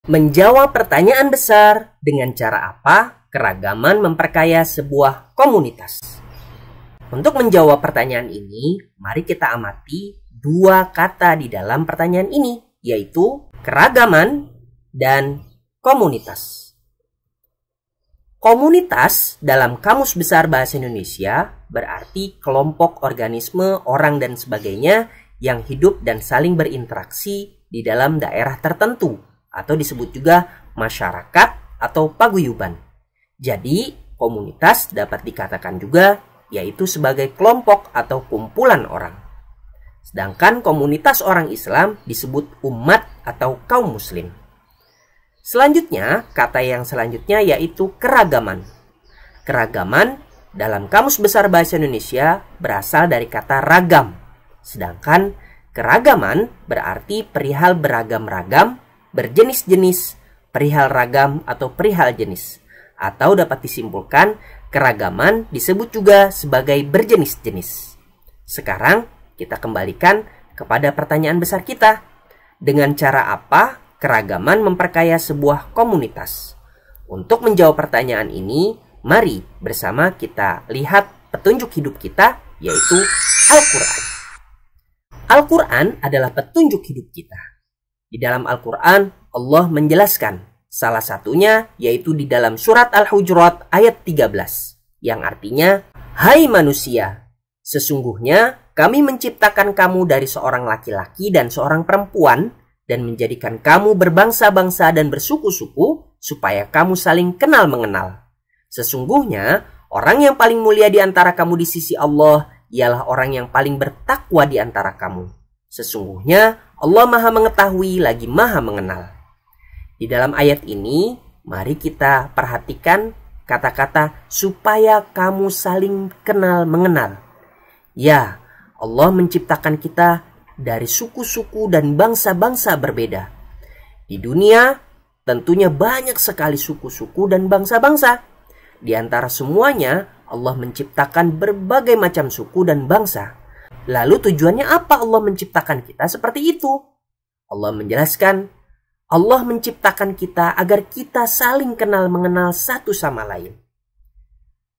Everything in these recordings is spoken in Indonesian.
Menjawab pertanyaan besar, dengan cara apa keragaman memperkaya sebuah komunitas? Untuk menjawab pertanyaan ini, mari kita amati dua kata di dalam pertanyaan ini, yaitu keragaman dan komunitas. Komunitas dalam Kamus Besar Bahasa Indonesia berarti kelompok organisme, orang, dan sebagainya yang hidup dan saling berinteraksi di dalam daerah tertentu, atau disebut juga masyarakat atau paguyuban. Jadi, komunitas dapat dikatakan juga yaitu sebagai kelompok atau kumpulan orang. Sedangkan komunitas orang Islam disebut umat atau kaum muslim. Selanjutnya, kata yang selanjutnya yaitu keragaman. Keragaman dalam Kamus Besar Bahasa Indonesia berasal dari kata ragam. Sedangkan keragaman berarti perihal beragam-ragam, berjenis-jenis, perihal ragam atau perihal jenis. Atau dapat disimpulkan, keragaman disebut juga sebagai berjenis-jenis. Sekarang kita kembalikan kepada pertanyaan besar kita. Dengan cara apa keragaman memperkaya sebuah komunitas? Untuk menjawab pertanyaan ini, mari bersama kita lihat petunjuk hidup kita, yaitu Al-Quran. Al-Quran adalah petunjuk hidup kita. Di dalam Al-Quran, Allah menjelaskan, salah satunya yaitu di dalam surat Al-Hujurat ayat 13, yang artinya, "Hai manusia, sesungguhnya kami menciptakan kamu dari seorang laki-laki dan seorang perempuan, dan menjadikan kamu berbangsa-bangsa dan bersuku-suku, supaya kamu saling kenal mengenal. Sesungguhnya, orang yang paling mulia di antara kamu di sisi Allah, ialah orang yang paling bertakwa di antara kamu. Sesungguhnya, Allah Maha Mengetahui lagi Maha Mengenal." Di dalam ayat ini, mari kita perhatikan kata-kata supaya kamu saling kenal mengenal. Ya, Allah menciptakan kita dari suku-suku dan bangsa-bangsa berbeda. Di dunia, tentunya banyak sekali suku-suku dan bangsa-bangsa. Di antara semuanya, Allah menciptakan berbagai macam suku dan bangsa. Lalu tujuannya apa Allah menciptakan kita seperti itu? Allah menjelaskan, Allah menciptakan kita agar kita saling kenal mengenal satu sama lain.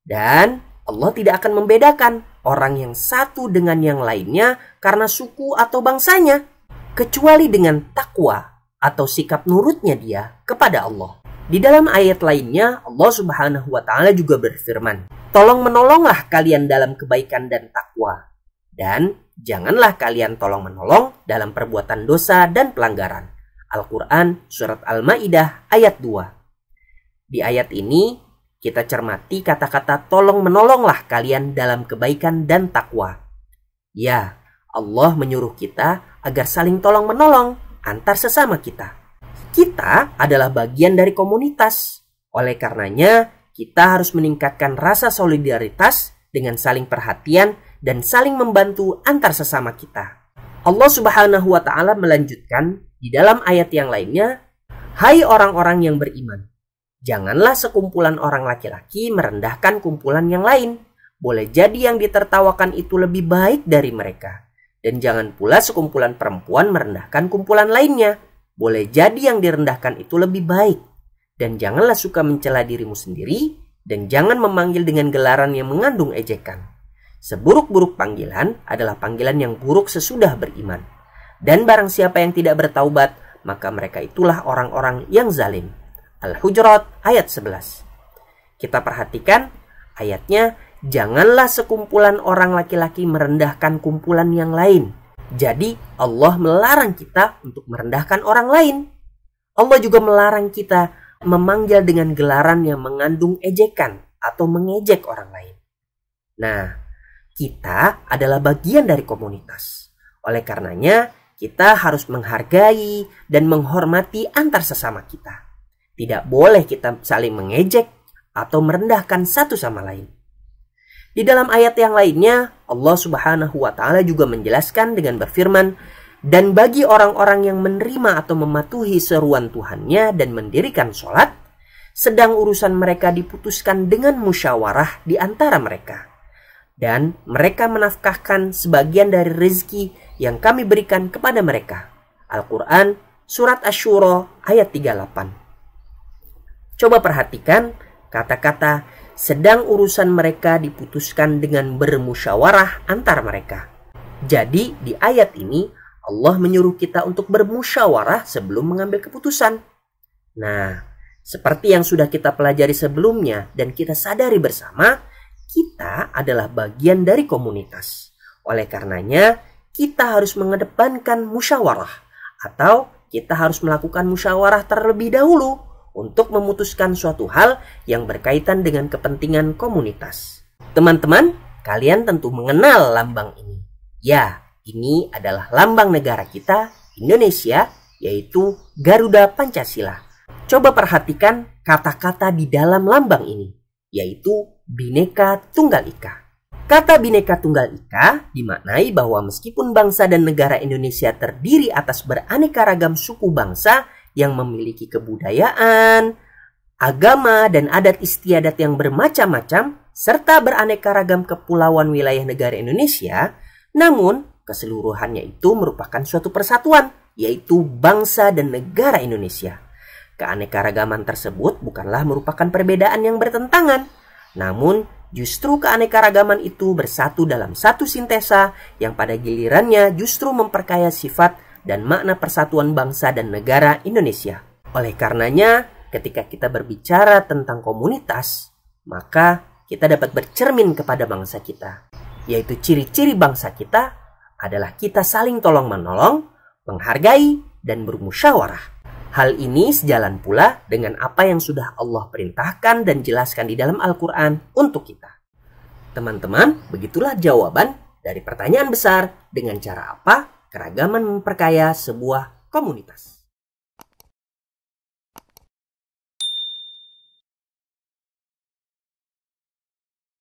Dan Allah tidak akan membedakan orang yang satu dengan yang lainnya karena suku atau bangsanya, kecuali dengan takwa atau sikap nurutnya dia kepada Allah. Di dalam ayat lainnya, Allah Subhanahu wa Ta'ala juga berfirman, "Tolong menolonglah kalian dalam kebaikan dan takwa, dan janganlah kalian tolong menolong dalam perbuatan dosa dan pelanggaran." Al-Quran Surat Al-Ma'idah ayat 2. Di ayat ini kita cermati kata-kata tolong menolonglah kalian dalam kebaikan dan takwa. Ya, Allah menyuruh kita agar saling tolong menolong antar sesama kita. Kita adalah bagian dari komunitas. Oleh karenanya, kita harus meningkatkan rasa solidaritas dengan saling perhatian dan saling membantu antar sesama kita. Allah Subhanahu wa Ta'ala melanjutkan di dalam ayat yang lainnya, "Hai orang-orang yang beriman, janganlah sekumpulan orang laki-laki merendahkan kumpulan yang lain. Boleh jadi yang ditertawakan itu lebih baik dari mereka. Dan jangan pula sekumpulan perempuan merendahkan kumpulan lainnya. Boleh jadi yang direndahkan itu lebih baik. Dan janganlah suka mencela dirimu sendiri, dan jangan memanggil dengan gelaran yang mengandung ejekan. Seburuk-buruk panggilan adalah panggilan yang buruk sesudah beriman. Dan barang siapa yang tidak bertaubat, maka mereka itulah orang-orang yang zalim." Al-Hujurat ayat 11. Kita perhatikan ayatnya, janganlah sekumpulan orang laki-laki merendahkan kumpulan yang lain. Jadi Allah melarang kita untuk merendahkan orang lain. Allah juga melarang kita memanggil dengan gelaran yang mengandung ejekan atau mengejek orang lain. Nah, kita adalah bagian dari komunitas. Oleh karenanya, kita harus menghargai dan menghormati antar sesama kita. Tidak boleh kita saling mengejek atau merendahkan satu sama lain. Di dalam ayat yang lainnya, Allah Subhanahu wa Ta'ala juga menjelaskan dengan berfirman, "Dan bagi orang-orang yang menerima atau mematuhi seruan Tuhannya dan mendirikan sholat, sedang urusan mereka diputuskan dengan musyawarah di antara mereka. Dan mereka menafkahkan sebagian dari rezeki yang kami berikan kepada mereka." Al-Quran Surat Asy-Syura ayat 38. Coba perhatikan kata-kata sedang urusan mereka diputuskan dengan bermusyawarah antar mereka. Jadi di ayat ini Allah menyuruh kita untuk bermusyawarah sebelum mengambil keputusan. Nah, seperti yang sudah kita pelajari sebelumnya dan kita sadari bersama, kita adalah bagian dari komunitas. Oleh karenanya, kita harus mengedepankan musyawarah atau kita harus melakukan musyawarah terlebih dahulu untuk memutuskan suatu hal yang berkaitan dengan kepentingan komunitas. Teman-teman, kalian tentu mengenal lambang ini. Ya, ini adalah lambang negara kita, Indonesia, yaitu Garuda Pancasila. Coba perhatikan kata-kata di dalam lambang ini, yaitu Bhinneka Tunggal Ika. Kata Bhinneka Tunggal Ika dimaknai bahwa meskipun bangsa dan negara Indonesia terdiri atas beraneka ragam suku bangsa yang memiliki kebudayaan, agama, dan adat istiadat yang bermacam-macam, serta beraneka ragam kepulauan wilayah negara Indonesia, namun keseluruhannya itu merupakan suatu persatuan, yaitu bangsa dan negara Indonesia. Keanekaragaman tersebut bukanlah merupakan perbedaan yang bertentangan, namun justru keanekaragaman itu bersatu dalam satu sintesa yang pada gilirannya justru memperkaya sifat dan makna persatuan bangsa dan negara Indonesia. Oleh karenanya, ketika kita berbicara tentang komunitas, maka kita dapat bercermin kepada bangsa kita, yaitu ciri-ciri bangsa kita adalah kita saling tolong-menolong, menghargai, dan bermusyawarah. Hal ini sejalan pula dengan apa yang sudah Allah perintahkan dan jelaskan di dalam Al-Quran untuk kita. Teman-teman, begitulah jawaban dari pertanyaan besar, dengan cara apa keragaman memperkaya sebuah komunitas.